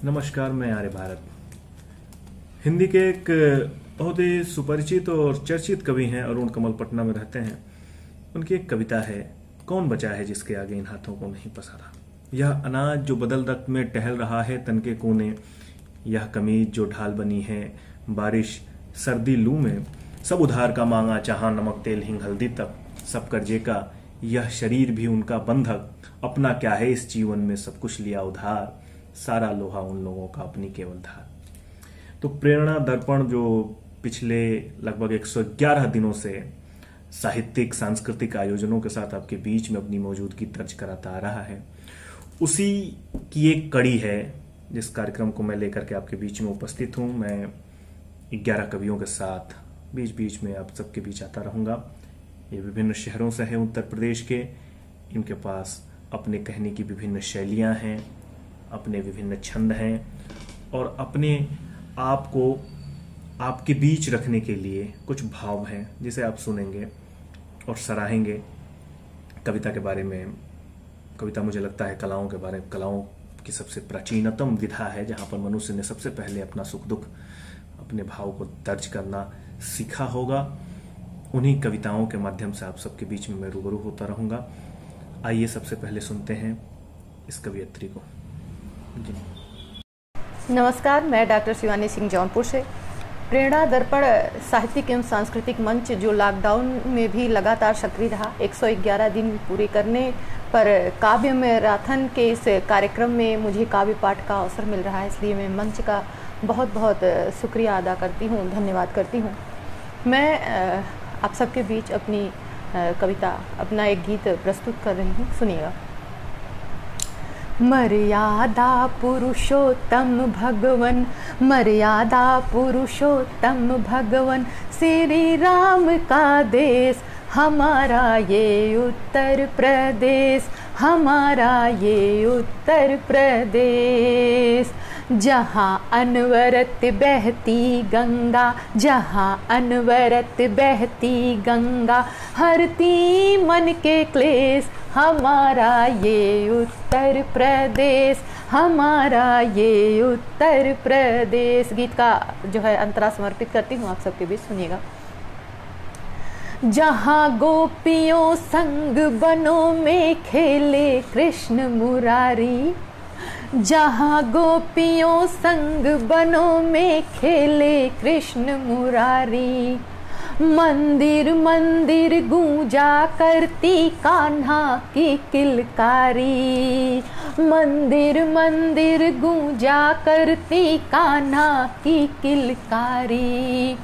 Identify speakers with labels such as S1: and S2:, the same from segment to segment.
S1: नमस्कार, मैं आर्य भारत। हिंदी के एक बहुत ही सुपरिचित और चर्चित कवि हैं, अरुण कमल पटना में रहते हैं। उनकी एक कविता है, कौन बचा है जिसके आगे इन हाथों को नहीं पसारा। यह अनाज जो बदल रक्त में टहल रहा है तन के कोने, यह कमीज जो ढाल बनी है बारिश सर्दी लू में, सब उधार का मांगा चाहा नमक तेल हिंग हल्दी तक, सब कर्जे का यह शरीर भी उनका बंधक, अपना क्या है इस जीवन में सब कुछ लिया उधार, सारा लोहा उन लोगों का अपनी केवल धार। तो प्रेरणा दर्पण जो पिछले लगभग 111 दिनों से साहित्यिक सांस्कृतिक आयोजनों के साथ आपके बीच में अपनी मौजूदगी दर्ज कराता आ रहा है, उसी की एक कड़ी है जिस कार्यक्रम को मैं लेकर के आपके बीच में उपस्थित हूं। मैं 11 कवियों के साथ बीच बीच में आप सबके बीच आता रहूंगा। ये विभिन्न शहरों से हैं उत्तर प्रदेश के। इनके पास अपने कहने की विभिन्न शैलियां हैं, अपने विभिन्न छंद हैं और अपने आप को आपके बीच रखने के लिए कुछ भाव हैं जिसे आप सुनेंगे और सराहेंगे। कविता के बारे में, कविता मुझे लगता है कलाओं की सबसे प्राचीनतम विधा है, जहां पर मनुष्य ने सबसे पहले अपना सुख दुख, अपने भाव को दर्ज करना सीखा होगा। उन्हीं कविताओं के माध्यम से आप सबके बीच में मैं रूबरू होता रहूंगा। आइए सबसे पहले सुनते हैं इस कवियत्री को। जी
S2: नमस्कार, मैं डॉक्टर शिवानी सिंह जौनपुर से। प्रेरणा दर्पण साहित्यिक एवं सांस्कृतिक मंच जो लॉकडाउन में भी लगातार सक्रिय रहा, 111 दिन पूरे करने पर काव्य मैराथन के इस कार्यक्रम में मुझे काव्य पाठ का अवसर मिल रहा है, इसलिए मैं मंच का बहुत बहुत शुक्रिया अदा करती हूँ, धन्यवाद करती हूँ। मैं आप सबके बीच अपनी कविता, अपना एक गीत प्रस्तुत कर रही हूँ, सुनिएगा। मर्यादा पुरुषोत्तम भगवन, मर्यादा पुरुषोत्तम भगवन, श्री राम का देश हमारा ये उत्तर प्रदेश, हमारा ये उत्तर प्रदेश। जहाँ अनवरत बहती गंगा, जहाँ अनवरत बहती गंगा, हरती मन के क्लेश, हमारा ये उत्तर प्रदेश, हमारा ये उत्तर प्रदेश। गीत का जो है अंतरा समर्पित करती हूँ आप सबके बीच, सुनिएगा। जहाँ गोपियों संग बनों में खेले कृष्ण मुरारी, जहाँ गोपियों संग बनों में खेले कृष्ण मुरारी, मंदिर मंदिर गूंजा करती कान्हा की किलकारी, मंदिर मंदिर गूंजा करती कान्हा की किलकारी।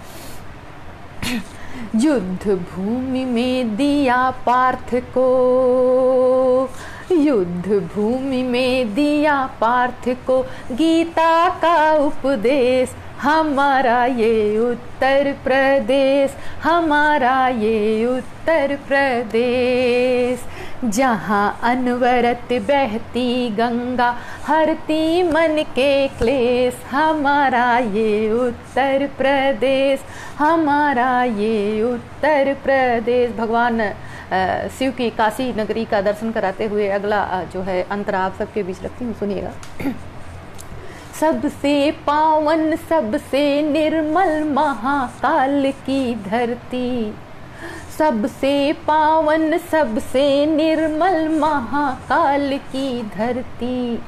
S2: युद्ध भूमि में दिया पार्थ को, युद्ध भूमि में दिया पार्थ को गीता का उपदेश, हमारा ये उत्तर प्रदेश, हमारा ये उत्तर प्रदेश। जहाँ अनवरत बहती गंगा, हरती मन के क्लेश, हमारा ये उत्तर प्रदेश, हमारा ये उत्तर प्रदेश। भगवान शिव की काशी नगरी का दर्शन कराते हुए अगला जो है अंतरा आप सबके बीच रखती हूँ, सुनिएगा। सबसे पावन सबसे निर्मल महाकाल की धरती, सबसे पावन सबसे निर्मल महाकाल की धरती,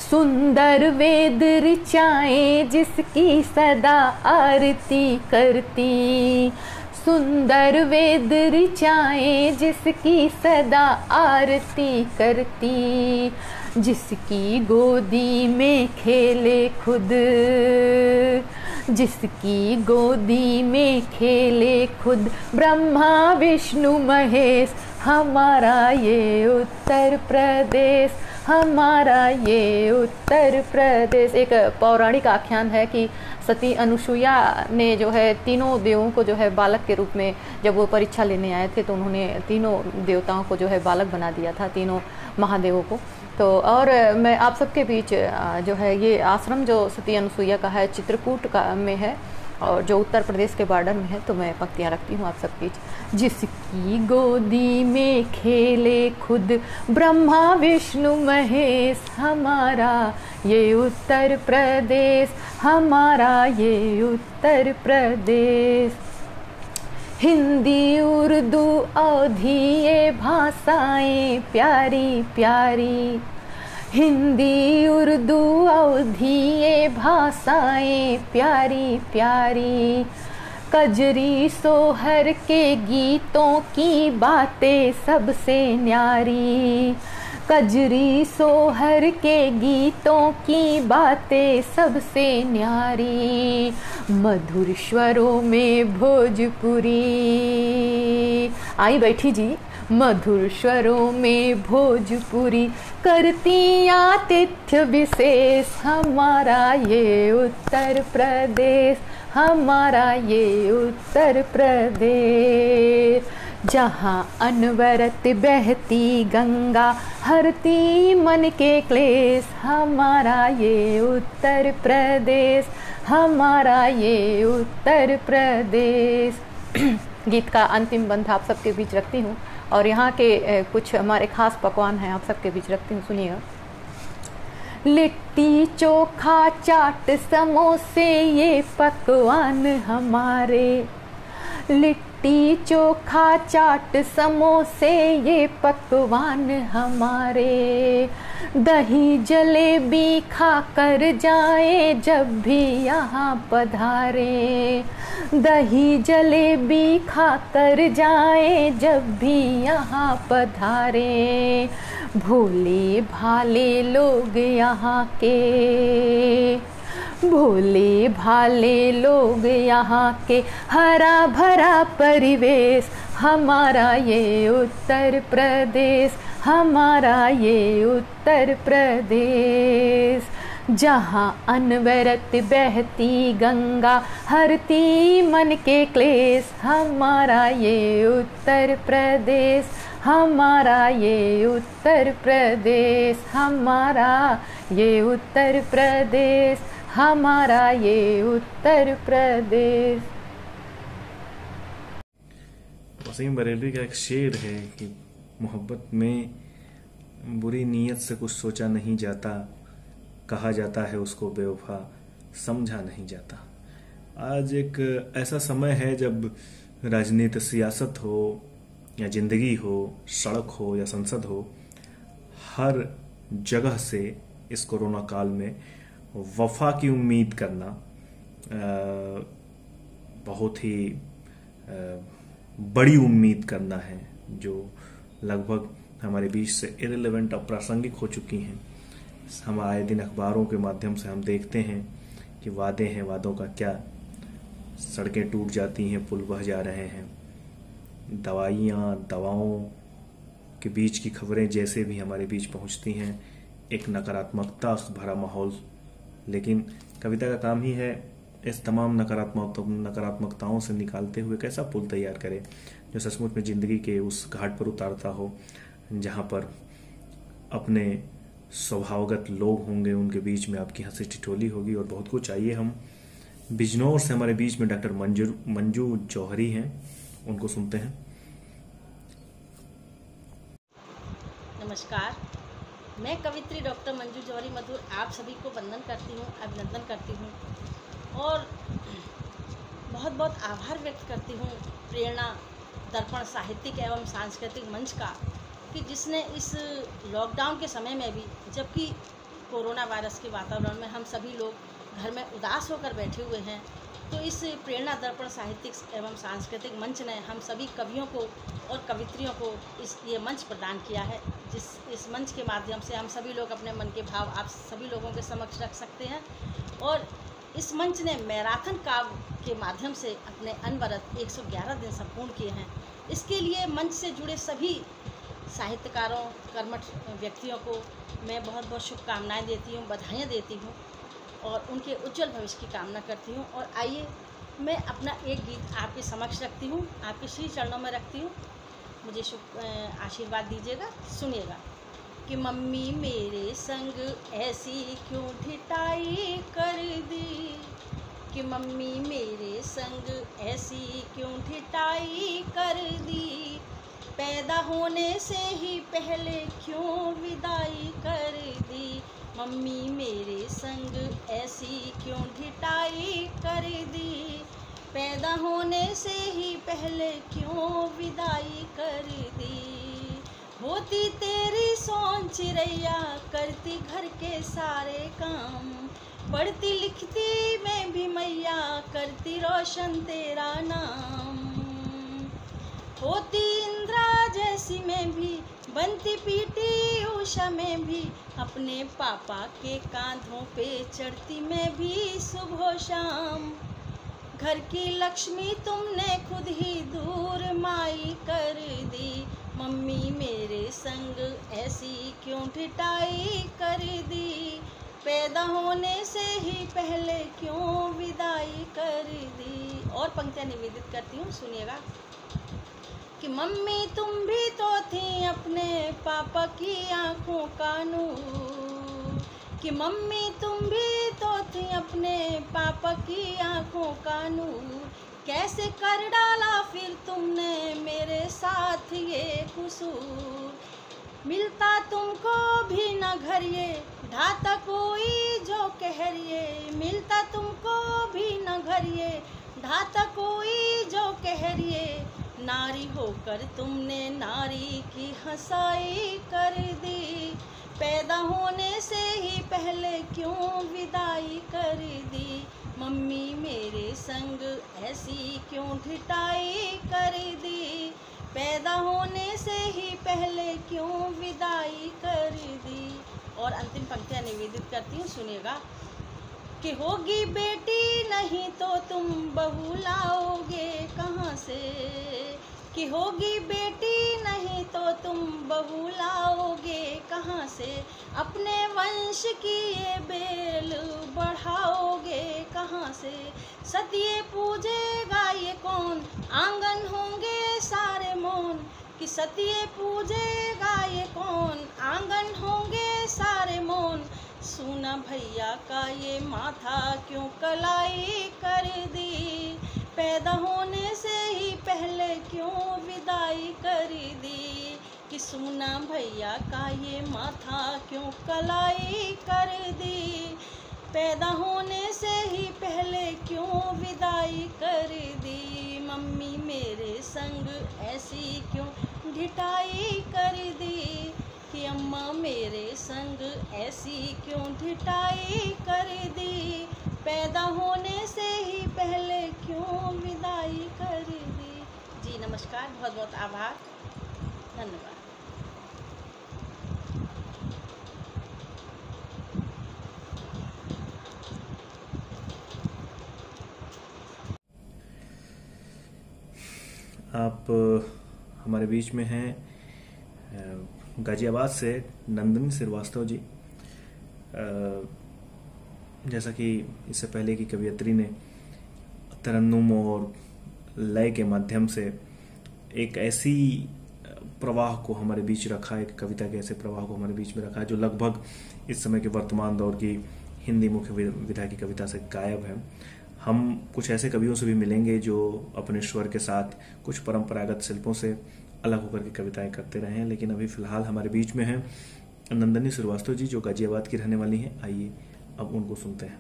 S2: सुंदर वेद ऋचाएं जिसकी सदा आरती करती, सुंदर वेद ऋचाएं जिसकी सदा आरती करती, जिसकी गोदी में खेले खुद, जिसकी गोदी में खेले खुद ब्रह्मा विष्णु महेश, हमारा ये उत्तर प्रदेश, हमारा ये उत्तर प्रदेश। एक पौराणिक आख्यान है कि सती अनुसुईया ने जो है तीनों देवों को जो है बालक के रूप में, जब वो परीक्षा लेने आए थे तो उन्होंने तीनों देवताओं को जो है बालक बना दिया था, तीनों महादेवों को। तो और मैं आप सबके बीच जो है ये आश्रम जो सती अनुसुईया का है चित्रकूट का में है, और जो उत्तर प्रदेश के बॉर्डर में है, तो मैं पंक्तियाँ रखती हूँ आप सबके बीच। जिसकी गोदी में खेले खुद ब्रह्मा विष्णु महेश, हमारा ये उत्तर प्रदेश, हमारा ये उत्तर प्रदेश। हिंदी उर्दू अवधी ये भाषाएं प्यारी प्यारी, हिंदी उर्दू अवधी ये भाषाएं प्यारी प्यारी। कजरी सोहर के गीतों की बातें सबसे न्यारी, कजरी सोहर के गीतों की बातें सबसे न्यारी। मधुर स्वरों में भोजपुरी, आई बैठी जी, मधुर स्वरों में भोजपुरी करती आतिथ्य विशेष, हमारा ये उत्तर प्रदेश, हमारा ये उत्तर प्रदेश। जहाँ अनवरत बहती गंगा हरती मन के क्लेश, हमारा ये उत्तर प्रदेश, हमारा ये उत्तर प्रदेश। गीत का अंतिम बंध आप सबके बीच रखती हूँ और यहाँ के कुछ हमारे खास पकवान हैं आप सबके बीच रखती हूँ, सुनिएगा। लिट्टी चोखा चाट समोसे ये पकवान हमारे, लिट्टी चोखा चाट समोसे ये पकवान हमारे। दही जलेबी खा कर जाए जब भी यहाँ पधारे, दही जलेबी खा कर जाए जब भी यहाँ पधारे। भोले भाले लोग यहाँ के, भोले भाले लोग यहाँ के, हरा भरा परिवेश, हमारा ये उत्तर प्रदेश, हमारा ये उत्तर प्रदेश। जहाँ अनवरत बहती गंगा हरती मन के क्लेश, हमारा ये उत्तर प्रदेश, हमारा ये उत्तर प्रदेश, हमारा ये उत्तर प्रदेश, हमारा ये उत्तर प्रदेश।
S1: वसीम बरेलवी का एक शेर है कि मोहब्बत में बुरी नीयत से कुछ सोचा नहीं जाता, कहा जाता है उसको बेवफा, समझा नहीं जाता। आज एक ऐसा समय है जब राजनीति, सियासत हो या जिंदगी हो, सड़क हो या संसद हो, हर जगह से इस कोरोना काल में वफा की उम्मीद करना बहुत ही बड़ी उम्मीद करना है, जो लगभग हमारे बीच से इररिलेवेंट, अप्रासंगिक हो चुकी हैं। हम आए दिन अखबारों के माध्यम से हम देखते हैं कि वादे हैं, वादों का क्या, सड़कें टूट जाती हैं, पुल बह जा रहे हैं, दवाइयाँ, दवाओं के बीच की खबरें जैसे भी हमारे बीच पहुंचती हैं, एक नकारात्मकता भरा माहौल। लेकिन कविता का काम ही है इस तमाम नकारात्मकताओं से निकालते हुए कैसा पुल तैयार करे जो सचमुच में जिंदगी के उस घाट पर उतारता हो जहां पर अपने स्वभावगत लोग होंगे, उनके बीच में आपकी हंसी ठिठोली होगी और बहुत कुछ। आइए हम बिजनौर से हमारे बीच में डॉक्टर मंजू जौहरी हैं, उनको सुनते हैं।
S3: नमस्कार, मैं कवित्री डॉक्टर मंजू जौहरी मधुर आप सभी को वंदन करती हूँ, अभिनंदन करती हूँ और बहुत बहुत आभार व्यक्त करती हूँ प्रेरणा दर्पण साहित्यिक एवं सांस्कृतिक मंच का, कि जिसने इस लॉकडाउन के समय में भी, जबकि कोरोना वायरस के वातावरण में हम सभी लोग घर में उदास होकर बैठे हुए हैं, तो इस प्रेरणा दर्पण साहित्यिक एवं सांस्कृतिक मंच ने हम सभी कवियों को और कवित्रियों को ये मंच प्रदान किया है। इस मंच के माध्यम से हम सभी लोग अपने मन के भाव आप सभी लोगों के समक्ष रख सकते हैं। और इस मंच ने मैराथन काव्य के माध्यम से अपने अनवरत 111 दिन संपूर्ण किए हैं। इसके लिए मंच से जुड़े सभी साहित्यकारों, कर्मठ व्यक्तियों को मैं बहुत बहुत शुभकामनाएं देती हूँ, बधाइयाँ देती हूँ और उनके उज्जवल भविष्य की कामना करती हूँ। और आइए मैं अपना एक गीत आपके समक्ष रखती हूँ, आपके श्री चरणों में रखती हूँ, मुझे शुभ आशीर्वाद दीजिएगा, सुनिएगा। कि मम्मी मेरे संग ऐसी क्यों ढिठाई कर दी, कि मम्मी मेरे संग ऐसी क्यों ढिठाई कर दी, पैदा होने से ही पहले क्यों विदाई कर दी, मम्मी मेरे संग ऐसी क्यों ढिठाई कर दी, पैदा होने से ही पहले क्यों विदाई कर दी। होती तेरी सोन चिड़ैया करती घर के सारे काम, पढ़ती लिखती मैं भी मैया करती रोशन तेरा नाम, होती इंद्रा जैसी मैं भी बनती पीटी उषा में भी, अपने पापा के कांधों पे चढ़ती मैं भी सुबह शाम, घर की लक्ष्मी तुमने खुद ही दूर माई कर दी, मम्मी मेरे संग ऐसी क्यों ढिठाई कर दी, पैदा होने से ही पहले क्यों विदाई कर दी। और पंक्तियाँ निवेदित करती हूँ, सुनिएगा कि मम्मी तुम भी तो थी अपने पापा की आंखों का नूर, कि मम्मी तुम भी तो थी अपने पापा की आंखों का नूर, कैसे कर डाला फिर तुमने मेरे साथ ये कसूर, मिलता तुमको भी न घर ये ढाता कोई जो कहरिए, मिलता तुमको भी न घर ये ढाता कोई जो कहरिए, नारी होकर तुमने नारी की हंसाई कर दी, पैदा होने से ही पहले क्यों विदाई कर दी, मम्मी मेरे संग ऐसी क्यों ढिठाई कर दी, पैदा होने से ही पहले क्यों विदाई कर दी। और अंतिम पंक्तियाँ निवेदित करती हूँ, सुनिएगा कि होगी बेटी नहीं तो तुम बहू लाओगे कहाँ से, कि होगी बेटी नहीं तो तुम बहू लाओगे कहाँ से, अपने वंश की ये बेल बढ़ाओगे कहाँ से, सतिये पूजेगा ये कौन आंगन होंगे सारे मौन, कि सतिये पूजेगा ये कौन आंगन होंगे सारे मौन, सुना भैया का ये माथा क्यों कलाई कर दी, पैदा होने से ही पहले क्यों विदाई कर दी, कि सुना भैया का ये माथा क्यों कलाई कर दी, पैदा होने से ही पहले क्यों विदाई कर दी, मम्मी मेरे संग ऐसी क्यों ढिठाई कर दी, कि अम्मा मेरे संग ऐसी क्यों ढिठाई कर दी, पैदा होने से ही पहले क्यों विदाई कर दी। जी नमस्कार, बहुत बहुत आभार, धन्यवाद।
S1: आप हमारे बीच में हैं गाजियाबाद से नंदनी श्रीवास्तव जी। जैसा कि इससे पहले की कवियत्री ने तरन्नुम और लय के माध्यम से एक ऐसी प्रवाह को हमारे बीच रखा, एक कविता के ऐसे प्रवाह को हमारे बीच में रखा जो लगभग इस समय के वर्तमान दौर की हिंदी मुख्य विधा की कविता से गायब है। हम कुछ ऐसे कवियों से भी मिलेंगे जो अपने स्वर के साथ कुछ परंपरागत शिल्पों से अलग होकर के कविताएं करते रहे हैं, लेकिन अभी फिलहाल हमारे बीच में हैं नंदनी श्रीवास्तव जी जो गाजियाबाद की रहने वाली हैं। आइए अब उनको सुनते हैं।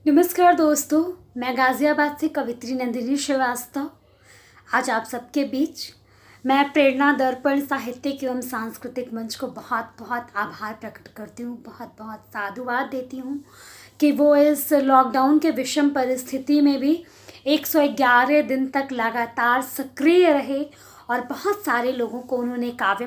S4: नमस्कार दोस्तों, मैं गाजियाबाद से कवित्री नंदिनी श्रीवास्तव आज आप सबके बीच। मैं प्रेरणा दर्पण साहित्यिक एवं सांस्कृतिक मंच को बहुत बहुत आभार प्रकट करती हूँ, बहुत बहुत साधुवाद देती हूँ कि वो इस लॉकडाउन के विषम परिस्थिति में भी 111 दिन तक लगातार सक्रिय रहे और बहुत सारे लोगों को उन्होंने काव्य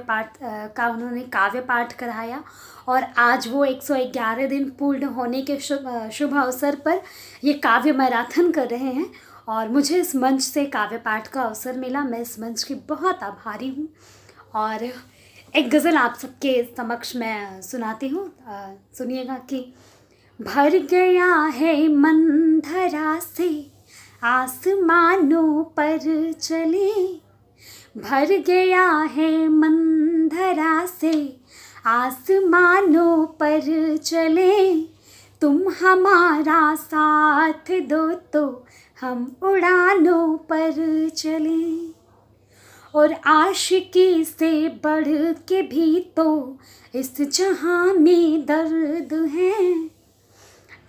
S4: पाठ कराया और आज वो 111 दिन पूर्ण होने के शुभ अवसर पर ये काव्य मैराथन कर रहे हैं और मुझे इस मंच से काव्य पाठ का अवसर मिला। मैं इस मंच की बहुत आभारी हूँ और एक गज़ल आप सबके समक्ष मैं सुनाती हूँ, सुनिएगा कि भर गया है मन धरा से आसमानों पर चले, भर गया है मन धरा से आसमानों पर चले, तुम हमारा साथ दो तो हम उड़ानों पर चलें, और आशिकी से बढ़ के भी तो इस जहां में दर्द है,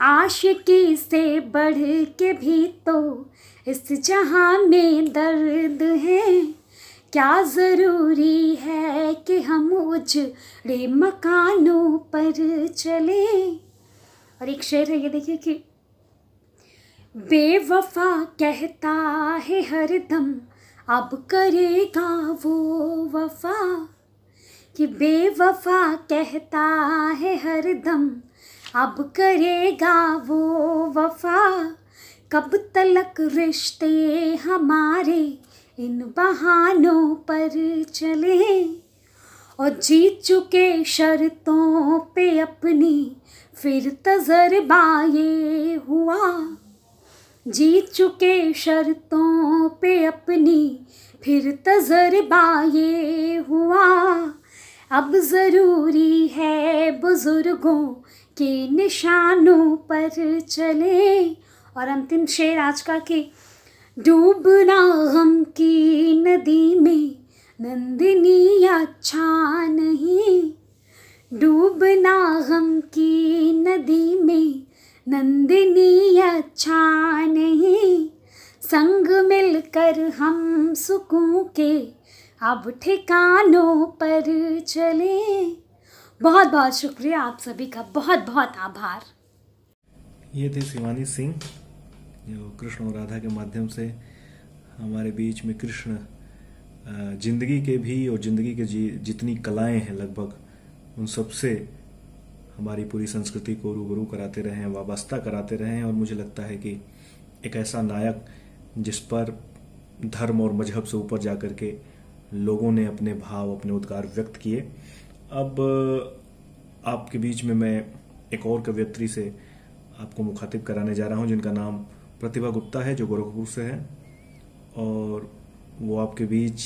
S4: आशिकी से बढ़ के भी तो इस जहां में दर्द है। क्या ज़रूरी है कि हम उजड़े मकानों पर चलें। और एक शेर है, ये देखिए कि बेवफा कहता है हरदम अब करेगा वो वफा, कि बेवफा कहता है हरदम अब करेगा वो वफा। कब तलक रिश्ते हमारे इन बहानों पर चले, और जीत चुके शर्तों पे अपनी फिर तजर्बा ये हुआ, जीत चुके शर्तों पे अपनी फिर तजर्बा ये हुआ। अब ज़रूरी है बुजुर्गों के निशानों पर चले। और अंतिम शेर आज का कि डूबना गम की नदी में नंदिनी अच्छा नहीं, डूबना गम की नदी में नंदिनी अच्छा नहीं, संग मिलकर हम सुकून के अब ठिकानों पर चले। बहुत बहुत शुक्रिया आप सभी का, बहुत बहुत आभार।
S1: ये थे शिवानी सिंह, जो कृष्ण और राधा के माध्यम से हमारे बीच में कृष्ण जिंदगी के भी और जिंदगी के जितनी कलाएं हैं लगभग उन सब से हमारी पूरी संस्कृति को रूबरू कराते रहे हैं, वाबस्ता कराते रहे हैं। और मुझे लगता है कि एक ऐसा नायक जिस पर धर्म और मजहब से ऊपर जाकर के लोगों ने अपने भाव, अपने उद्गार व्यक्त किए। अब आपके बीच में मैं एक और कवयित्री से आपको मुखातिब कराने जा रहा हूं, जिनका नाम प्रतिभा गुप्ता है, जो गोरखपुर से है। और वो आपके बीच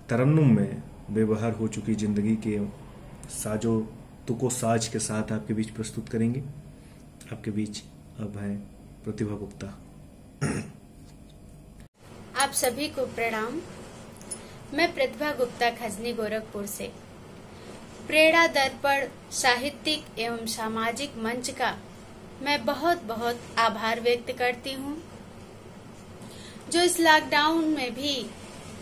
S1: तरन्नुम में बेबहार हो चुकी जिंदगी के साजो तुको साज के साथ आपके बीच प्रस्तुत करेंगे। आपके बीच अब है प्रतिभा गुप्ता।
S5: आप सभी को प्रणाम। मैं प्रतिभा गुप्ता खजनी गोरखपुर से प्रेरणा दर्पण साहित्यिक एवं सामाजिक मंच का मैं बहुत बहुत आभार व्यक्त करती हूँ, जो इस लॉकडाउन में भी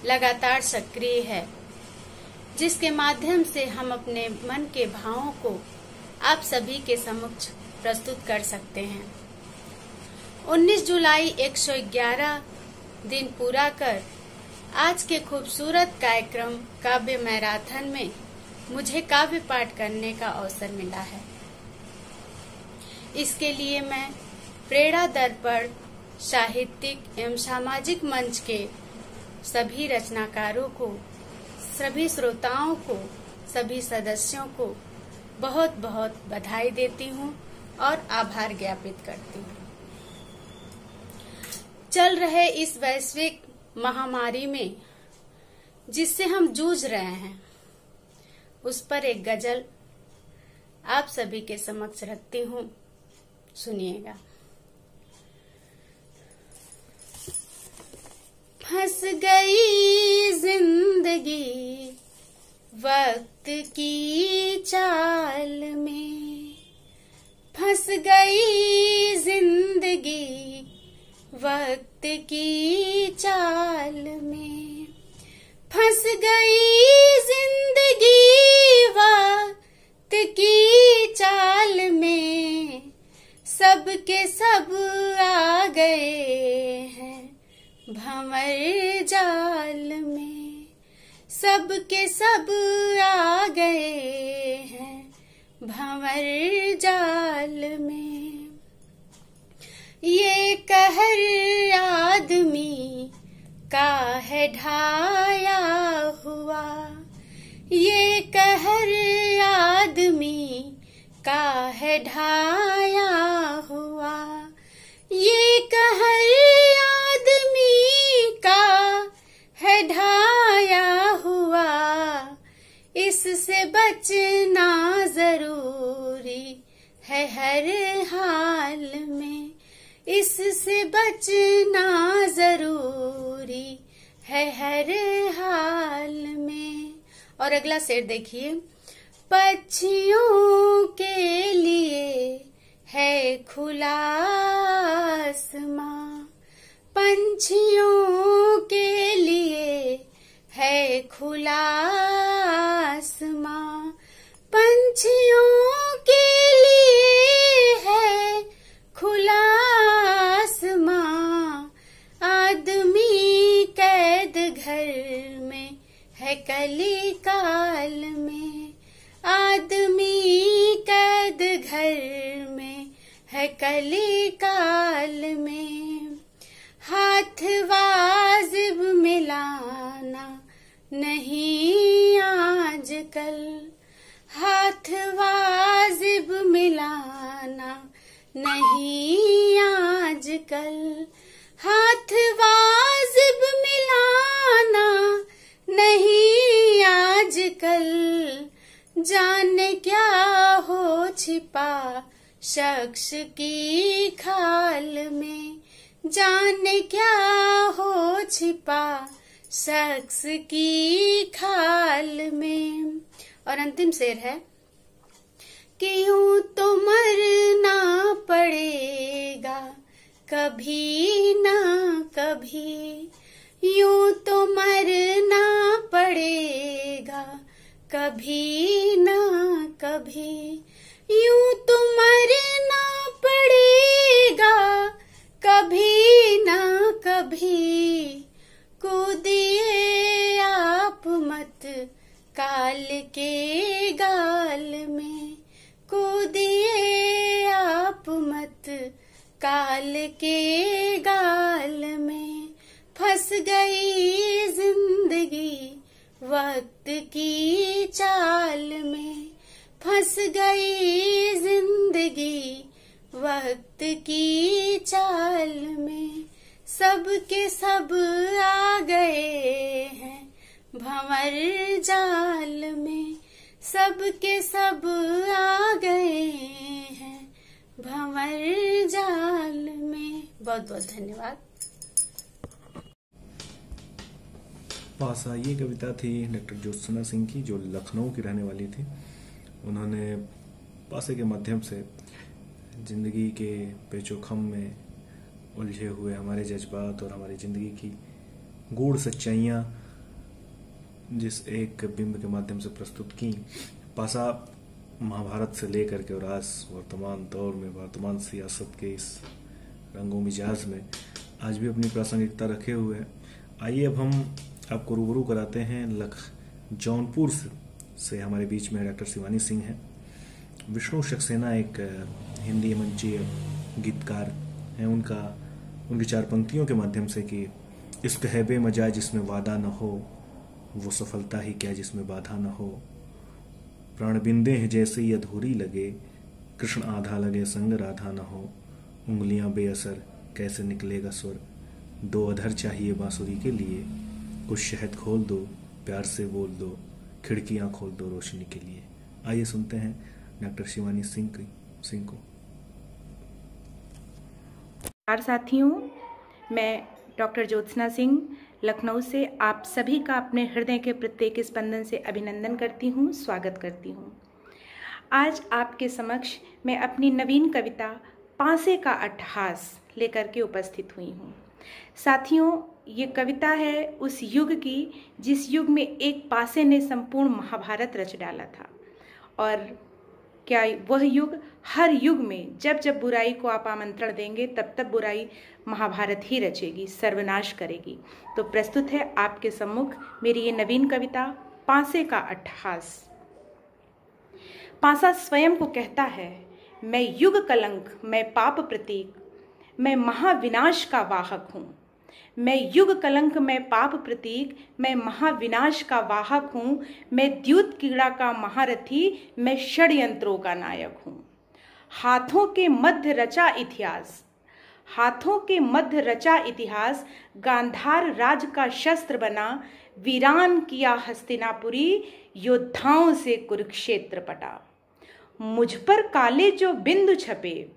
S5: लगातार सक्रिय है, जिसके माध्यम से हम अपने मन के भावों को आप सभी के समक्ष प्रस्तुत कर सकते हैं। 19 जुलाई 111 दिन पूरा कर आज के खूबसूरत कार्यक्रम काव्य मैराथन में मुझे काव्य पाठ करने का अवसर मिला है। इसके लिए मैं प्रेरणा दर्पण साहित्यिक एवं सामाजिक मंच के सभी रचनाकारों को, सभी श्रोताओं को, सभी सदस्यों को बहुत बहुत बधाई देती हूँ और आभार ज्ञापित करती हूँ। चल रहे इस वैश्विक महामारी में जिससे हम जूझ रहे हैं, उस पर एक गजल आप सभी के समक्ष रखती हूँ, सुनिएगा। फंस गई जिंदगी वक्त की चाल में, फंस गई जिंदगी वक्त की चाल में, फंस गई जिंदगी वक्त की चाल में, सब के सब आ गए हैं भंवर जाल में, सब के सब आ गए हैं भंवर जाल में। ये कहर आदमी का है ढाया हुआ, ये कहर आदमी का है ढाया हुआ, ये कहर आदमी का है ढाया हुआ, इससे बचना जरूरी है हर बचना जरूरी है हर हाल में। और अगला शेर देखिए, पक्षियों के लिए है खुला आसमां, पंछियों के लिए है खुला आसमां, पंछियों के लिए है खुला आसमां। आदमी कैद घर में है कली काल में, आदमी कैद घर में है कली काल में। हाथ वाजिब मिलाना नहीं आजकल, हाथ वाजिब मिलाना नहीं आजकल, हाथ वाजिब मिलाना नहीं आजकल। जाने क्या हो छिपा शख्स की खाल में, जाने क्या हो छिपा शख्स की खाल में। और अंतिम शेर है कि यूं तो मरना पड़ेगा कभी ना कभी, यूं तो मरना पड़ेगा कभी ना कभी, यूं तो मरना पड़ेगा कभी ना कभी। कूदिए आप मत काल के गाल में, कूदिए आप मत काल के गाल में। फंस गई जिंदगी वक्त की चाल में, फंस गई जिंदगी वक्त की चाल में। सब के सब आ गए हैं भंवर जाल में, सब के सब आ गए हैं भंवर जाल में। बहुत बहुत धन्यवाद।
S1: पासा ये कविता थी डॉक्टर ज्योत्सना सिंह की, जो लखनऊ की रहने वाली थी। उन्होंने पासे के माध्यम से जिंदगी के पेचोखम में उलझे हुए हमारे जज्बात और हमारी जिंदगी की गूढ़ सच्चाइयाँ जिस एक बिंब के माध्यम से प्रस्तुत की। पासा महाभारत से लेकर के और आज वर्तमान दौर में, वर्तमान सियासत के इस रंगों मिजाज में आज भी अपनी प्रासंगिकता रखे हुए है। आइए अब हम आपको रूबरू कराते हैं जौनपुर से हमारे बीच में डॉक्टर शिवानी सिंह हैं। विष्णु सक्सेना एक हिंदी मंचीय गीतकार हैं। उनकी चार पंक्तियों के माध्यम से कि इश्क है बेमजा जिसमें वादा न हो, वो सफलता ही क्या जिसमें बाधा न हो। प्राण बिंदे हैं जैसे ही अधूरी लगे, कृष्ण आधा लगे संग राधा न हो। उंगलियां बेअसर कैसे निकलेगा स्वर, दो अधर चाहिए बांसुरी के लिए। कुछ शहद खोल दो, प्यार से बोल दो, खिड़कियां खोल दो रोशनी के लिए। आइए सुनते हैं डॉक्टर शिवानी सिंह को।
S6: साथियों, मैं डॉक्टर ज्योत्सना सिंह लखनऊ से आप सभी का अपने हृदय के प्रत्येक स्पंदन से अभिनंदन करती हूँ, स्वागत करती हूँ। आज आपके समक्ष मैं अपनी नवीन कविता पासे का अट्टहास लेकर के उपस्थित हुई हूँ। साथियों, ये कविता है उस युग की जिस युग में एक पासे ने संपूर्ण महाभारत रच डाला था। और क्या वह युग, हर युग में जब जब बुराई को आप आमंत्रण देंगे तब तब बुराई महाभारत ही रचेगी, सर्वनाश करेगी। तो प्रस्तुत है आपके सम्मुख मेरी ये नवीन कविता पासे का अट्टहास। पासा स्वयं को कहता है, मैं युग कलंक, मैं पाप प्रतीक, मैं महाविनाश का वाहक हूँ। मैं युग कलंक, मैं पाप प्रतीक, मैं महाविनाश का वाहक हूँ। मैं द्यूत कीड़ा का महारथी, मैं षड्यंत्रों का नायक हूँ। हाथों के मध्य रचा इतिहास, हाथों के मध्य रचा इतिहास, गांधार राज का शस्त्र बना, वीरान किया हस्तिनापुरी, योद्धाओं से कुरुक्षेत्र पटा। मुझ पर काले जो बिंदु छपे,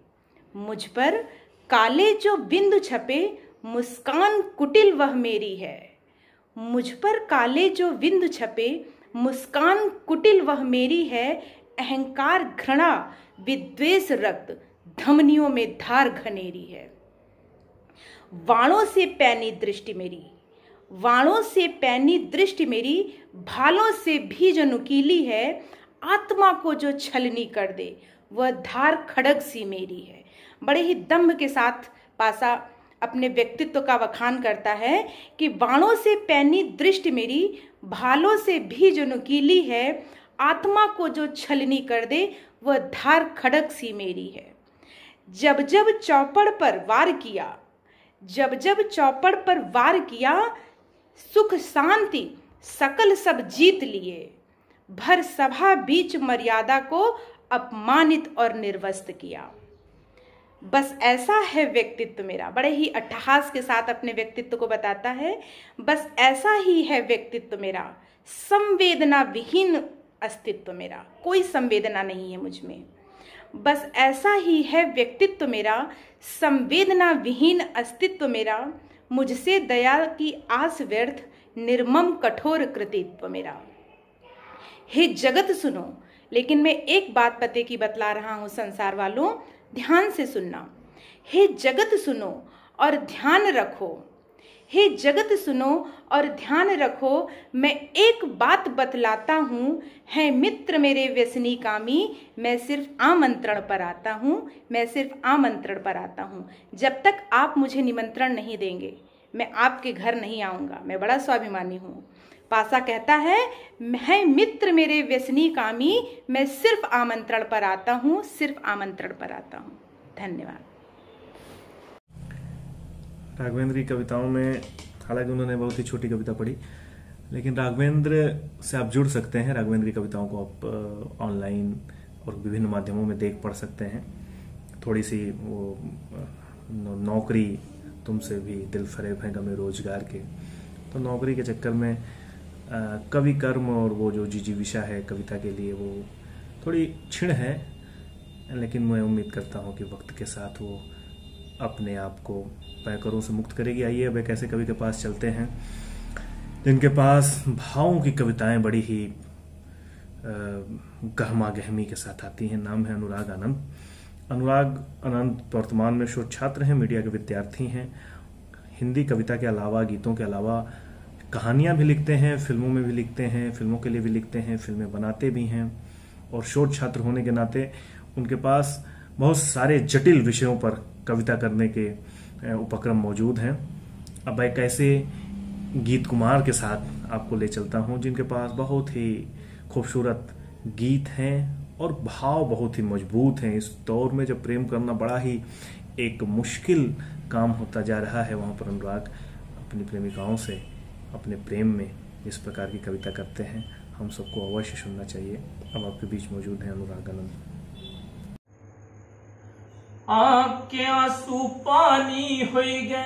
S6: मुझ पर काले जो बिंदु छपे मुस्कान कुटिल वह मेरी है। मुझ पर काले जो बिंदु छपे मुस्कान कुटिल वह मेरी है। अहंकार घृणा विद्वेष रक्त धमनियों में धार घनेरी है। वाणों से पैनी दृष्टि मेरी, वाणों से पैनी दृष्टि मेरी, भालों से भी जो नुकीली है। आत्मा को जो छलनी कर दे वह धार खड़ग सी मेरी है। बड़े ही दम्भ के साथ पासा अपने व्यक्तित्व का वखान करता है कि वाणों से पैनी दृष्टि मेरी, भालों से भी जो नुकीली है। आत्मा को जो छलनी कर दे वह धार खड़ग सी मेरी है। जब जब चौपड़ पर वार किया, जब जब चौपड़ पर वार किया, सुख शांति सकल सब जीत लिए। भर सभा बीच मर्यादा को अपमानित और निर्वस्त किया। बस ऐसा है व्यक्तित्व मेरा। बड़े ही अट्टहास के साथ अपने व्यक्तित्व को बताता है। बस ऐसा ही है व्यक्तित्व मेरा, संवेदना विहीन अस्तित्व मेरा, कोई संवेदना नहीं है मुझ में। बस ऐसा ही है व्यक्तित्व मेरा, संवेदना विहीन अस्तित्व मेरा। मुझसे दया की आस व्यर्थ, निर्मम कठोर कृतित्व मेरा। हे जगत सुनो, लेकिन मैं एक बात पते की बतला रहा हूं संसार वालों, ध्यान से सुनना। हे जगत सुनो और ध्यान रखो, हे जगत सुनो और ध्यान रखो। मैं एक बात बतलाता हूँ, है मित्र मेरे व्यसनी कामी। मैं सिर्फ आमंत्रण पर आता हूँ, मैं सिर्फ आमंत्रण पर आता हूँ। जब तक आप मुझे निमंत्रण नहीं देंगे मैं आपके घर नहीं आऊँगा। मैं बड़ा स्वाभिमानी हूँ। पासा कहता है मित्र मेरे व्यसनी कामी, मैं सिर्फ आमंत्रण पर आता हूँ, सिर्फ आमंत्रण पर आता हूँ। धन्यवाद।
S1: राघवेंद्र की कविताओं में, हालांकि उन्होंने बहुत ही छोटी कविता पढ़ी, लेकिन राघवेंद्र से आप जुड़ सकते हैं। राघवेंद्र की कविताओं को आप ऑनलाइन और विभिन्न माध्यमों में देख पढ़ सकते हैं। थोड़ी सी वो नौकरी तुमसे भी दिल फरेब है गमे रोजगार के, तो नौकरी के चक्कर में कवि कर्म और वो जो जिजीविषा है कविता के लिए वो थोड़ी क्षीण है, लेकिन मैं उम्मीद करता हूँ कि वक्त के साथ वो अपने आप को पैकरों से मुक्त करेगी। आइए अब एक ऐसे कवि के पास चलते हैं जिनके पास भावों की कविताएं बड़ी ही गहमा गहमी के साथ आती हैं। नाम है अनुराग आनंद। अनुराग आनंद वर्तमान में शोध छात्र हैं, मीडिया के विद्यार्थी हैं। हिंदी कविता के अलावा, गीतों के अलावा कहानियां भी लिखते हैं, फिल्मों में भी लिखते हैं, फिल्मों के लिए भी लिखते हैं, फिल्में बनाते भी हैं। और शोध छात्र होने के नाते उनके पास बहुत सारे जटिल विषयों पर कविता करने के उपक्रम मौजूद हैं। अब एक ऐसे गीत कुमार के साथ आपको ले चलता हूं जिनके पास बहुत ही खूबसूरत गीत हैं और भाव बहुत ही मजबूत हैं। इस दौर में जब प्रेम करना बड़ा ही एक मुश्किल काम होता जा रहा है, वहां पर अनुराग अपनी प्रेमिकाओं से अपने प्रेम में इस प्रकार की कविता करते हैं। हम सबको अवश्य सुनना चाहिए। अब आपके बीच मौजूद हैं अनुराग आनंद।
S7: आँख के आंसू पानी हो गए,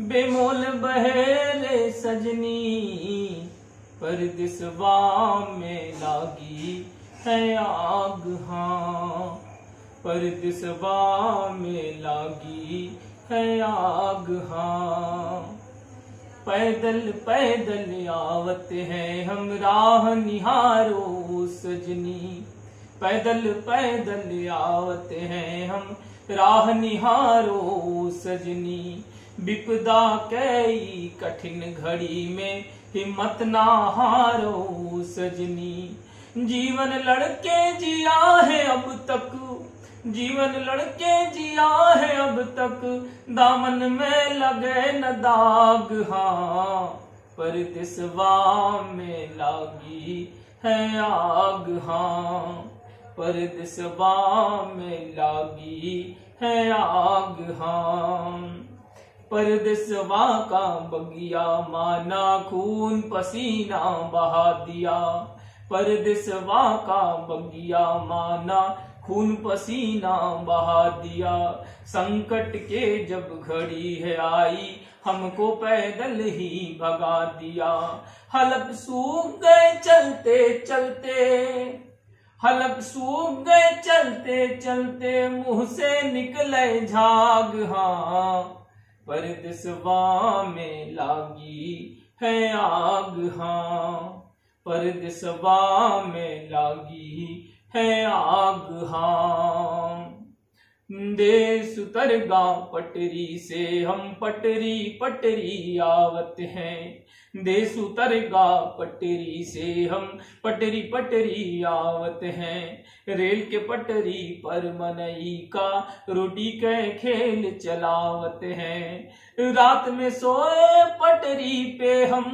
S7: बेमोल बहेरे सजनी, परदिसवा में लागी है आग। हाँ, परदिसवा में लागी है आग। हाँ, पैदल पैदल आवत हैं हम, राह निहारो सजनी। पैदल पैदल आवत हैं हम, राह निहारो सजनी। विपदा कई कठिन घड़ी में, हिम्मत ना हारो सजनी। जीवन लड़के जिया है अब तक, जीवन लड़के जिया है अब तक, दामन में लगे न दाग। हाँ, परदिसवा में लागी है आग। हाँ, परदिसवा में लागी है आग। हाँ, परदिसवा का बगिया माना, खून पसीना बहा दिया। परदिसवा का बगिया माना, खून पसीना बहा दिया। संकट के जब घड़ी है आई, हमको पैदल ही भगा दिया। हलफ सूख गए चलते चलते, हलक सूख गए चलते चलते मुंह से निकले झाग, हाँ परदेसवा में लागी है आग, हाँ परदेसवा में लागी है आग, हाँ। देश उतर गा पटरी से हम पटरी पटरी आवत हैं, देश उतर गा पटरी से हम पटरी पटरी आवत हैं। रेल के पटरी पर मनई का रोटी के खेल चलावत हैं। रात में सोए पटरी पे हम,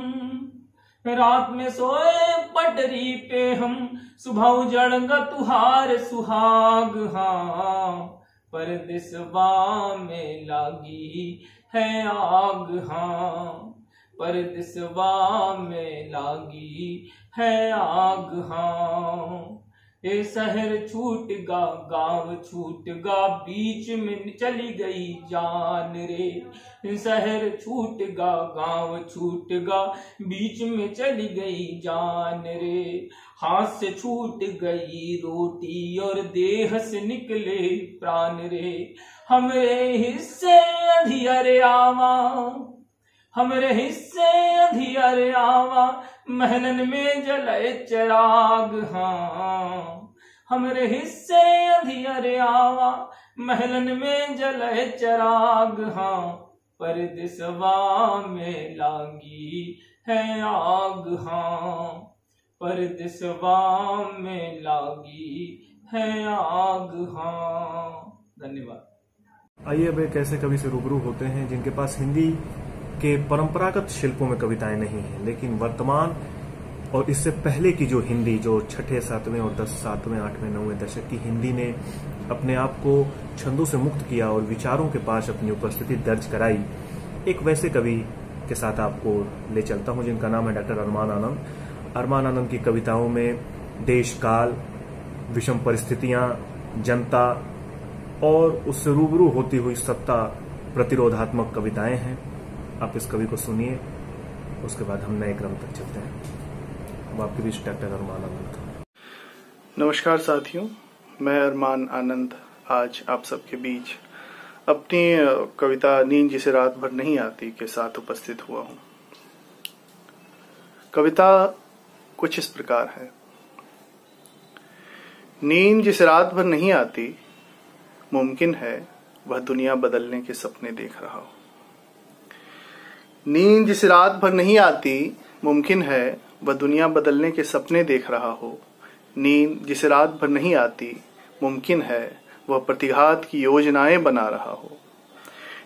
S7: रात में सोए पटरी पे हम, सुबह उजड़गा तुहार सुहाग, हाँ परदेसवा में लागी है आग, हाँ परदेसवा में लागी है आग, हाँ। ए शहर छूट गा गांव छूट गा बीच में चली गई जान रे, शहर छूट गा गांव छूट गा बीच में चली गई जान रे। हाथ से छूट गई रोटी और देह से निकले प्राण रे, हमरे हिस्से अधियर आवा, हमरे हिस्से अधियर आवा, महलन में जले चिराग, हाँ हमरे हिस्से अधियर आवा, महलन में जले चिराग, हाँ परदेसवा में लागी है आग, हाँ परदेसवा में लागी है आग, हाँ। धन्यवाद।
S1: आइए अब एक ऐसे कवि से रूबरू होते हैं जिनके पास हिंदी के परंपरागत शिल्पों में कविताएं नहीं हैं, लेकिन वर्तमान और इससे पहले की जो हिंदी, जो छठे, सातवें और 7वें, 8वें, 9वें दशक की हिंदी ने अपने आप को छंदों से मुक्त किया और विचारों के पास अपनी उपस्थिति दर्ज कराई, एक वैसे कवि के साथ आपको ले चलता हूं जिनका नाम है डॉक्टर अरमान आनंद। अरमान आनंद की कविताओं में देश काल, विषम परिस्थितियां, जनता और उससे रूबरू होती हुई सत्ता प्रतिरोधात्मक कविताएं हैं। आप इस कवि को सुनिए, उसके बाद हम नए क्रम तक चलते हैं। अब आपके बीच डॉक्टर अरमान आनंद।
S8: नमस्कार साथियों, मैं अरमान आनंद आज आप सबके बीच अपनी कविता नींद जिसे रात भर नहीं आती के साथ उपस्थित हुआ हूं। कविता कुछ इस प्रकार है। नींद जिसे रात भर नहीं आती, मुमकिन है वह दुनिया बदलने के सपने देख रहा हो। नींद जिसे रात भर नहीं आती, मुमकिन है वह दुनिया बदलने के सपने देख रहा हो। नींद जिसे रात भर नहीं आती, मुमकिन है वह प्रतिघात की योजनाएं बना रहा हो।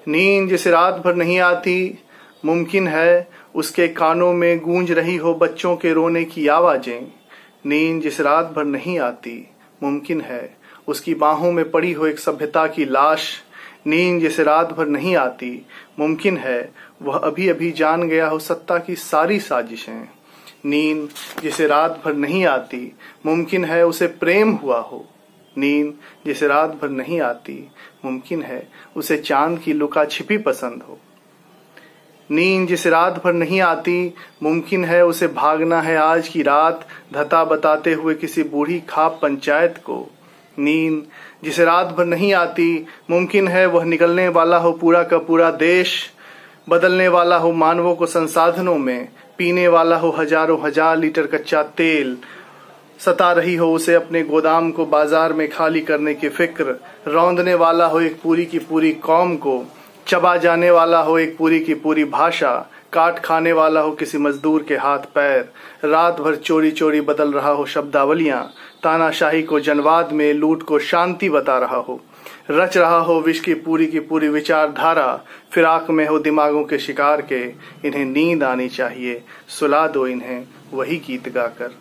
S8: नींद जिसे रात भर नहीं आती, मुमकिन है उसके कानों में गूंज रही हो बच्चों के रोने की आवाजें। नींद जिसे रात भर नहीं आती, मुमकिन है उसकी बाहों में पड़ी हो एक सभ्यता की लाश। नींद जिसे रात भर नहीं आती, मुमकिन है वह अभी अभी जान गया हो सत्ता की सारी साजिशें। नींद जिसे रात भर नहीं आती, मुमकिन है उसे प्रेम हुआ हो। नींद जिसे रात भर नहीं आती, मुमकिन है उसे चांद की लुका छिपी पसंद हो। नींद जिसे रात भर नहीं आती, मुमकिन है उसे भागना है आज की रात, धता बताते हुए किसी बूढ़ी खाप पंचायत को। नींद जिसे रात भर नहीं आती, मुमकिन है वह निकलने वाला हो पूरा का पूरा देश, बदलने वाला हो मानवों को संसाधनों में, पीने वाला हो हजारों हजार लीटर कच्चा तेल, सता रही हो उसे अपने गोदाम को बाजार में खाली करने की फिक्र, रौंदने वाला हो एक पूरी की पूरी कौम को, चबा जाने वाला हो एक पूरी की पूरी भाषा, काट खाने वाला हो किसी मजदूर के हाथ पैर, रात भर चोरी चोरी बदल रहा हो शब्दावलियां, तानाशाही को जनवाद में, लूट को शांति बता रहा हो, रच रहा हो विश्व की पूरी विचारधारा, फिराक में हो दिमागों के शिकार के। इन्हें नींद आनी चाहिए, सुला दो इन्हें वही गीत गाकर,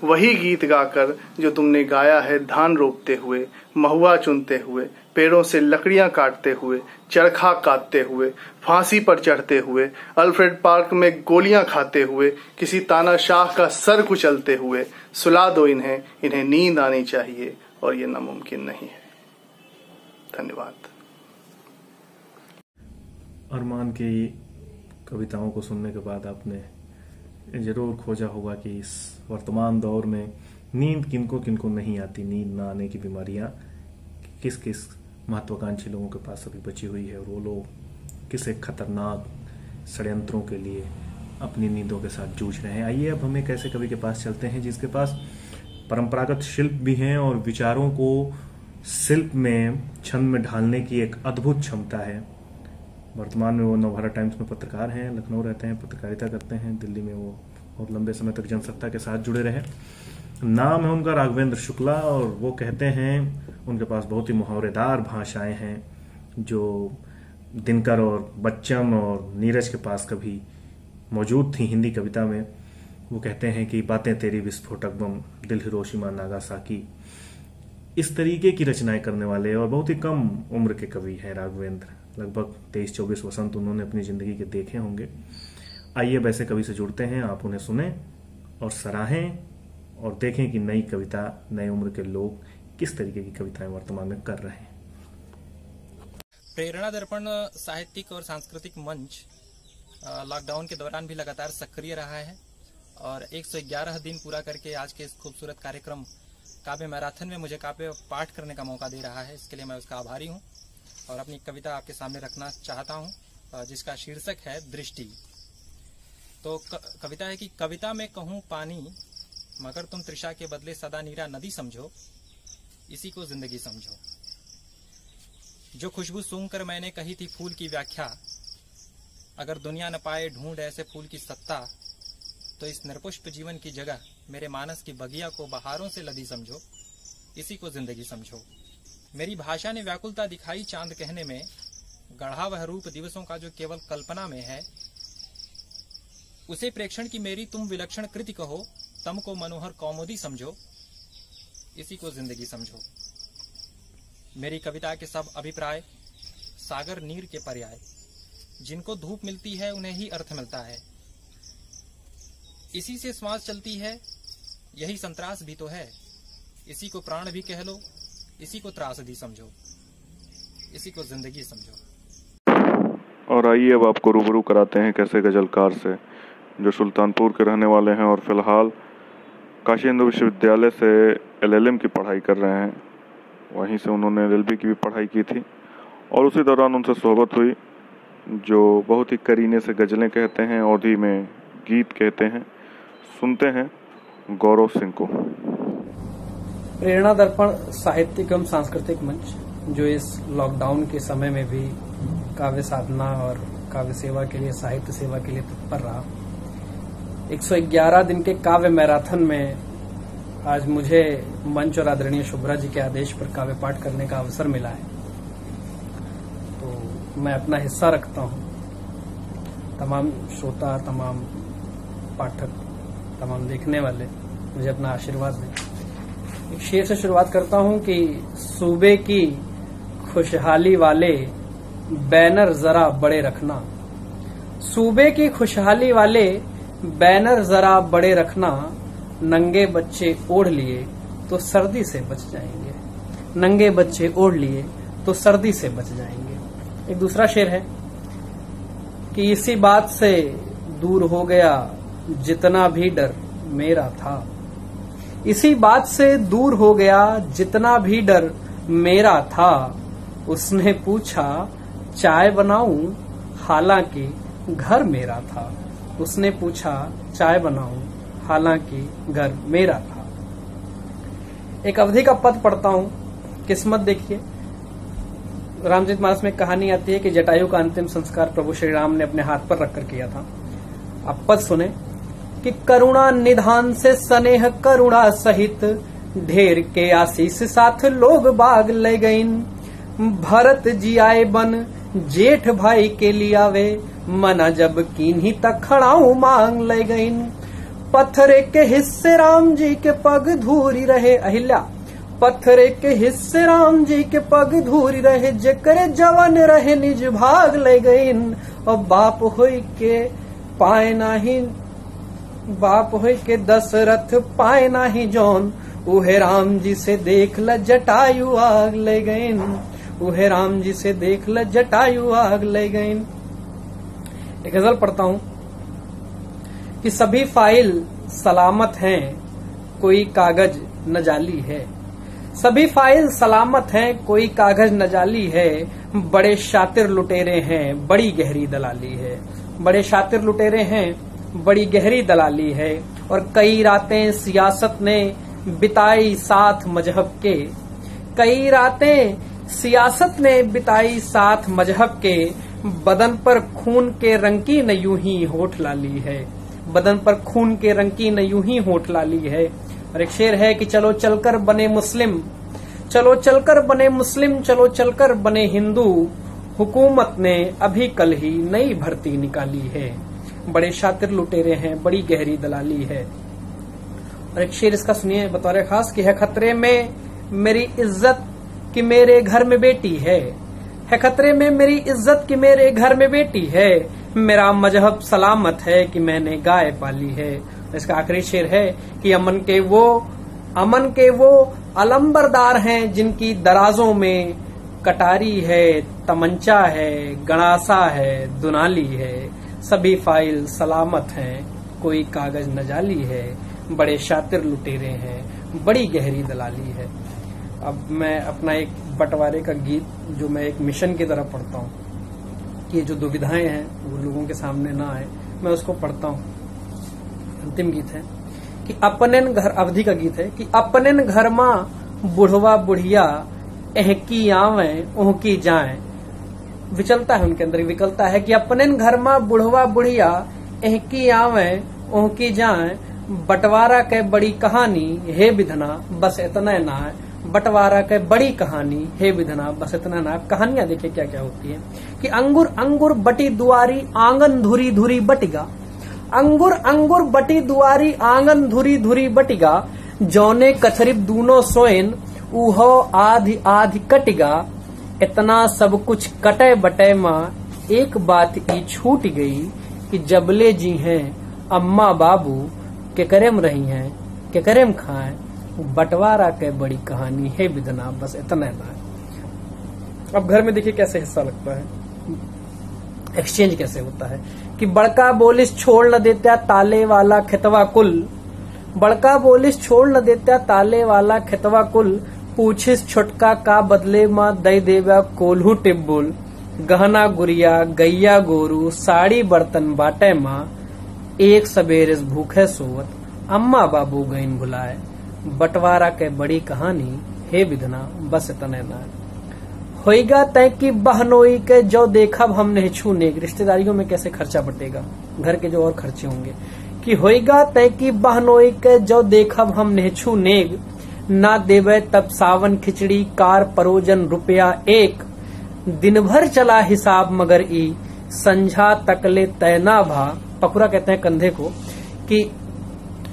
S8: वही गीत गाकर जो तुमने गाया है धान रोपते हुए, महुआ चुनते हुए, पेड़ों से लकड़ियां काटते हुए, चरखा काटते हुए, फांसी पर चढ़ते हुए, अल्फ्रेड पार्क में गोलियां खाते हुए, किसी तानाशाह का सर कुचलते हुए। सुला दो इन्हें, इन्हें नींद आनी चाहिए और ये नामुमकिन नहीं है। धन्यवाद।
S1: अरमान की कविताओं को सुनने के बाद आपने जरूर खोजा होगा कि इस वर्तमान दौर में नींद किनको किनको नहीं आती, नींद ना आने की बीमारियां किस किस महत्वाकांक्षी लोगों के पास अभी बची हुई है, और वो लोग किस एक खतरनाक षड्यंत्रों के लिए अपनी नींदों के साथ जूझ रहे हैं। आइए अब हम एक ऐसे कवि के पास चलते हैं जिसके पास परंपरागत शिल्प भी हैं और विचारों को शिल्प में, छंद में ढालने की एक अद्भुत क्षमता है। वर्तमान में वो नवभारत टाइम्स में पत्रकार हैं, लखनऊ रहते हैं, पत्रकारिता करते हैं। दिल्ली में वो बहुत लंबे समय तक जनसत्ता के साथ जुड़े रहे। नाम है उनका राघवेंद्र शुक्ला, और वो कहते हैं उनके पास बहुत ही मुहावरेदार भाषाएं हैं जो दिनकर और बच्चन और नीरज के पास कभी मौजूद थी हिंदी कविता में। वो कहते हैं कि बातें तेरी विस्फोटक बम, दिल हिरोशिमा नागासाकी, इस तरीके की रचनाएं करने वाले और बहुत ही कम उम्र के कवि हैं राघवेंद्र। लगभग 23-24 वसंत उन्होंने अपनी जिंदगी के देखे होंगे। आइए वैसे कवि से जुड़ते हैं, आप उन्हें सुने और सराहें और देखें कि नई कविता, नई उम्र के लोग किस तरीके की कविताएं वर्तमान में कर रहे हैं।
S9: प्रेरणा दर्पण साहित्यिक और सांस्कृतिक मंच लॉकडाउन के दौरान भी लगातार सक्रिय रहा है और 111 दिन पूरा करके आज के इस खूबसूरत कार्यक्रम काव्य मैराथन में मुझे काव्य पाठ करने का मौका दे रहा है। इसके लिए मैं उसका आभारी हूं और अपनी कविता आपके सामने रखना चाहता हूं, जिसका शीर्षक है दृष्टि। तो कविता है कि कविता में कहूं पानी, मगर तुम तृषा के बदले सदा नीरा नदी समझो, इसी को जिंदगी समझो। जो खुशबू सूंघकर मैंने कही थी फूल की व्याख्या, अगर दुनिया न पाए ढूंढ ऐसे फूल की सत्ता, तो इस निरपुष्प जीवन की जगह मेरे मानस की बगिया को बहारों से लदी समझो, इसी को जिंदगी समझो। मेरी भाषा ने व्याकुलता दिखाई चांद कहने में, गढ़ा वह रूप दिवसों का जो केवल कल्पना में है, उसे प्रेक्षण की मेरी तुम विलक्षण कृति कहो, तम को मनोहर कौमुदी समझो, इसी को जिंदगी समझो। मेरी कविता के सब अभिप्राय सागर नीर के पर्याय, जिनको धूप मिलती है उन्हें ही अर्थ मिलता है, इसी से श्वास चलती है, यही संत्रास भी तो है, इसी को प्राण भी कह लो, इसी को त्रासदी समझो, इसी को जिंदगी समझो।
S8: और आइए अब आपको रूबरू कराते हैं कैसे गजलकार से, जो सुल्तानपुर के रहने वाले हैं और फिलहाल काशी हिंदू विश्वविद्यालय से LLM की पढ़ाई कर रहे हैं। वहीं से उन्होंने LLB की भी पढ़ाई की थी और उसी दौरान उनसे सोहबत हुई, जो बहुत ही करीने से गजलें कहते हैं, अवधी में गीत कहते हैं। सुनते हैं गौरव सिंह को।
S10: प्रेरणा दर्पण साहित्यिक एवं सांस्कृतिक मंच, जो इस लॉकडाउन के समय में भी काव्य साधना और काव्य सेवा के लिए, साहित्य सेवा के लिए तत्पर रहा। 111 दिन के काव्य मैराथन में आज मुझे मंच और आदरणीय शुभ्रा जी के आदेश पर काव्य पाठ करने का अवसर मिला है, तो मैं अपना हिस्सा रखता हूँ। तमाम श्रोता, तमाम पाठक, तमाम देखने वाले मुझे अपना आशीर्वाद दें। एक शेर से शुरुआत करता हूँ कि सूबे की खुशहाली वाले बैनर जरा बड़े रखना, सूबे की खुशहाली वाले बैनर जरा बड़े रखना, नंगे बच्चे ओढ़ लिए तो सर्दी से बच जाएंगे, नंगे बच्चे ओढ़ लिए तो सर्दी से बच जाएंगे। एक दूसरा शेर है कि इसी बात से दूर हो गया जितना भी डर मेरा था, इसी बात से दूर हो गया जितना भी डर मेरा था, उसने पूछा चाय बनाऊं हालांकि घर मेरा था, उसने पूछा चाय बनाऊं हालांकि घर मेरा था। एक अवधि का पद पढ़ता हूं, किस्मत देखिए। रामचरितमानस में कहानी आती है कि जटायु का अंतिम संस्कार प्रभु श्री राम ने अपने हाथ पर रखकर किया था। अब पद सुने कि करुणा निधान से स्नेह करुणा सहित, ढेर के आशीष साथ लोग बाग ले गईन, भरत जी आए बन जेठ भाई के लियावे, मना जब कीन्ही तक खड़ाऊ मांग ले गईन, पत्थरे के हिस्से राम जी के पग धूरी रहे, अहिल्या पत्थरे के हिस्से राम जी के पग धूरी रहे, जेकरे जवन रहे निज भाग ले गईन, और बाप होई के पाए नाही, बाप होई के दशरथ पाए नाही जौन, उहे राम जी से देख ल जटायु आग ले गईन, उहे राम जी से देख ल जटायु आग ले गईन। एक गजल पढ़ता हूं कि सभी फाइल सलामत हैं, कोई कागज न जाली है। सभी फाइल सलामत हैं, कोई कागज न जाली है। बड़े शातिर लुटेरे हैं, बड़ी गहरी दलाली है। बड़े शातिर लुटेरे हैं, बड़ी गहरी दलाली है। और कई रातें सियासत ने बिताई साथ मजहब के। कई रातें सियासत ने बिताई साथ मजहब के। बदन पर खून के रंग की न यूं ही होठ लाली है। बदन पर खून के रंग की न यूं ही होठ लाली है। और एक शेर है कि चलो चलकर बने मुस्लिम, चलो चलकर बने मुस्लिम, चलो चलकर बने हिंदू। हुकूमत ने अभी कल ही नई भर्ती निकाली है। बड़े शातिर लुटेरे हैं, बड़ी गहरी दलाली है। और एक शेर इसका सुनिए बतौर खास कि है खतरे में मेरी इज्जत कि मेरे घर में बेटी है खतरे में मेरी इज्जत कि मेरे घर में बेटी है। मेरा मजहब सलामत है कि मैंने गाय पाली है। इसका आखिरी शेर है कि अमन के वो अलंबरदार हैं जिनकी दराजों में कटारी है, तमंचा है, गणासा है, दुनाली है। सभी फाइल सलामत हैं, कोई कागज न जाली है। बड़े शातिर लुटेरे हैं, बड़ी गहरी दलाली है। अब मैं अपना एक बंटवारे का गीत जो मैं एक मिशन की तरह पढ़ता हूँ, ये जो दुविधाएं हैं वो लोगों के सामने ना आए, मैं उसको पढ़ता हूँ। अंतिम गीत है कि अपनेन घर, अवधि का गीत है कि अपनेन घर माँ बुढ़वा बुढ़िया एहकी आवे ओहकी जाए। विचलता है उनके अंदर, विकलता है कि अपनेन घर माँ बुढ़वा बुढ़िया एहकी आवे ओहकी जाए। बंटवारा के बड़ी कहानी हे विधना बस इतना ना है। बंटवारा के बड़ी कहानी हे विधना बस इतना ना। कहानियां देखिए क्या क्या होती है कि अंगुर अंगुर बटी दुआरी आंगन धुरी धुरी बटिगा। अंगुर अंगुर बटी दुआरी आंगन धुरी धुरी बटिगा। जौने कथरिब दूनो सोइन उहो आधि आधि कटिगा। इतना सब कुछ कटे बटे माँ एक बात ई छूट गई कि जबले जी हैं अम्मा बाबू के करेम रही हैं के करेम खाएं। बंटवारा के बड़ी कहानी है विधना बस इतना ना। अब घर में देखिए कैसे हिस्सा लगता है, एक्सचेंज कैसे होता है कि बड़का बोलिस छोड़ न देता ताले वाला खेतवा कुल। बड़का बोलिस छोड़ न देता ताले वाला खेतवा कुल। पूछिस छोटका का बदले माँ दई देवा कोल्हू टिब्बुल। गहना गुड़िया गैया गोरू साड़ी बर्तन बाटे माँ। एक सवेरे भूखे सोवत अम्मा बाबू गईन भुलाए। बंटवारा के बड़ी कहानी हे विधना बस इतने ना। होइगा तय की बहनोई के जो देखब हम नहीं छूने। रिश्तेदारियों में कैसे खर्चा बटेगा, घर के जो और खर्चे होंगे कि होइगा तय की बहनोई के जो देखब हम नहीं छूने। ना देवे तब सावन खिचड़ी कार परोजन रुपया एक। दिन भर चला हिसाब मगर ई संझा तकले तैना भा। पकुरा कहते हैं कंधे को कि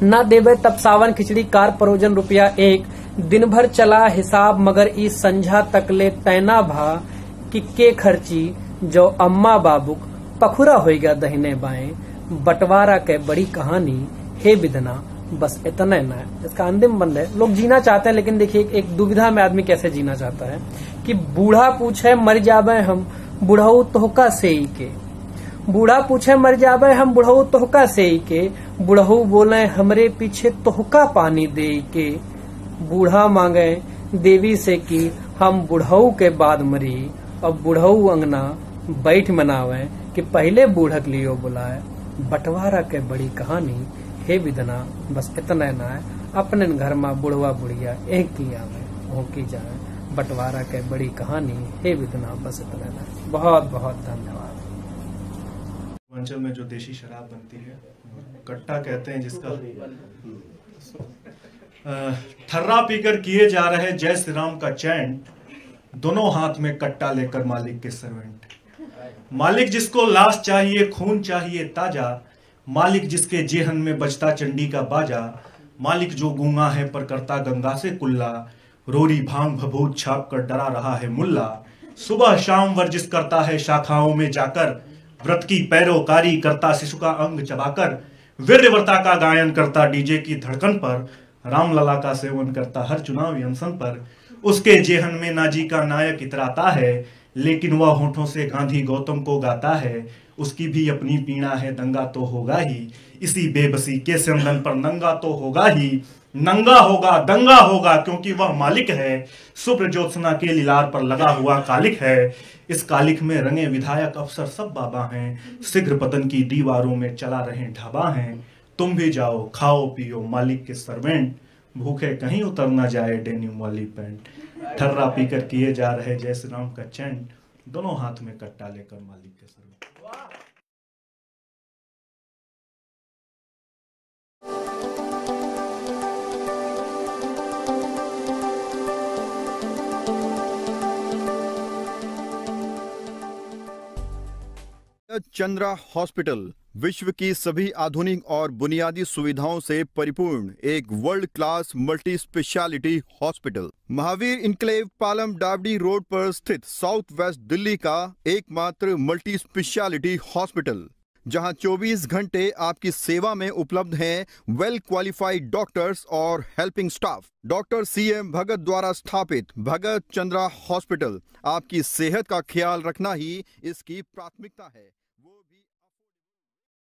S10: ना देवे तब सावन खिचड़ी कार परोजन रुपया एक। दिन भर चला हिसाब मगर ई संझा तकले तैना भा। कि के खर्ची जो अम्मा बाबूक पखुरा होइगा दहिने बाएं। बंटवारा के बड़ी कहानी हे विधना बस इतना ना। इसका अंतिम बंद है, लोग जीना चाहते हैं लेकिन देखिए एक दुविधा में आदमी कैसे जीना चाहता है कि बूढ़ा पूछे मर जाबे हम बुढ़ऊ तोहका से ही के। बूढ़ा पूछे मर जाबे हम बुढ़ऊ तोहका से ही के। बुढ़ऊ बोले हमरे पीछे तोहका पानी दे के। बूढ़ा मांगे देवी से कि हम बुढ़ऊ के बाद मरी। अब बुढ़ऊ अंगना बैठ मनावे कि पहले बूढ़क लियो बुलाए। बंटवारा के बड़ी कहानी हे विधना बस इतना ना है। अपने घर में बुढ़वा बुढ़िया एक की आवे वो की जाए। बंटवारा के बड़ी कहानी हे विधना बस इतना ना। बहुत बहुत धन्यवाद।
S8: पूर्वांचल में जो देशी शराब बनती है कट्टा कहते हैं जिसका। ठर्रा पीकर किए जा रहे जय श्री राम का चैंट। दोनों हाथ में कट्टा लेकर मालिक के सर्वेंट। मालिक जिसको लाश चाहिए खून चाहिए ताजा। मालिक जिसके जेहन में बजता चंडी का बाजा। मालिक जो गूंगा है पर करता गंगा से कुल्ला। रोरी भांग भभूत छाप कर डरा रहा है मुल्ला। सुबह शाम वर्जिश करता है शाखाओं में जाकर। व्रत की पैरोकारी करता शिशु का अंग चबाकर। वीर्यव्रता का गायन करता डीजे की धड़कन पर। रामलला का सेवन करता हर चुनावी अनशन पर। उसके जेहन में नाजी का नायक इतराता है। लेकिन वह होठों से गांधी गौतम को गाता है।
S11: उसकी भी अपनी पीड़ा है, दंगा तो होगा ही, इसी बेबसी के सिंदन पर नंगा तो होगा ही, नंगा होगा दंगा होगा क्योंकि वह मालिक है, शुभ्र ज्योत्सना के लीलार पर लगा हुआ कालिक है, इस कालिक में रंगे विधायक अफसर सब बाबा हैं, शीघ्र पतन की दीवारों में चला रहे ढाबा हैं, तुम भी जाओ खाओ पियो मालिक के सर्वेंट, भूखे कहीं उतर ना जाए डेनिम वाली पैंट, ठर्रा पीकर किए जा रहे जय श्री राम का चैंट, दोनों हाथ में कट्टा लेकर मालिक के सर्वेंट।
S12: चंद्रा हॉस्पिटल विश्व की सभी आधुनिक और बुनियादी सुविधाओं से परिपूर्ण एक world class multi speciality hospital, Mahavir enclave Palam डावडी रोड पर स्थित साउथ वेस्ट दिल्ली का एकमात्र मल्टी स्पेशलिटी हॉस्पिटल, जहां 24 घंटे आपकी सेवा में उपलब्ध हैं वेल क्वालिफाइड डॉक्टर्स और हेल्पिंग स्टाफ। डॉक्टर CM भगत द्वारा स्थापित भगत चंद्रा हॉस्पिटल आपकी सेहत का ख्याल रखना ही इसकी प्राथमिकता है।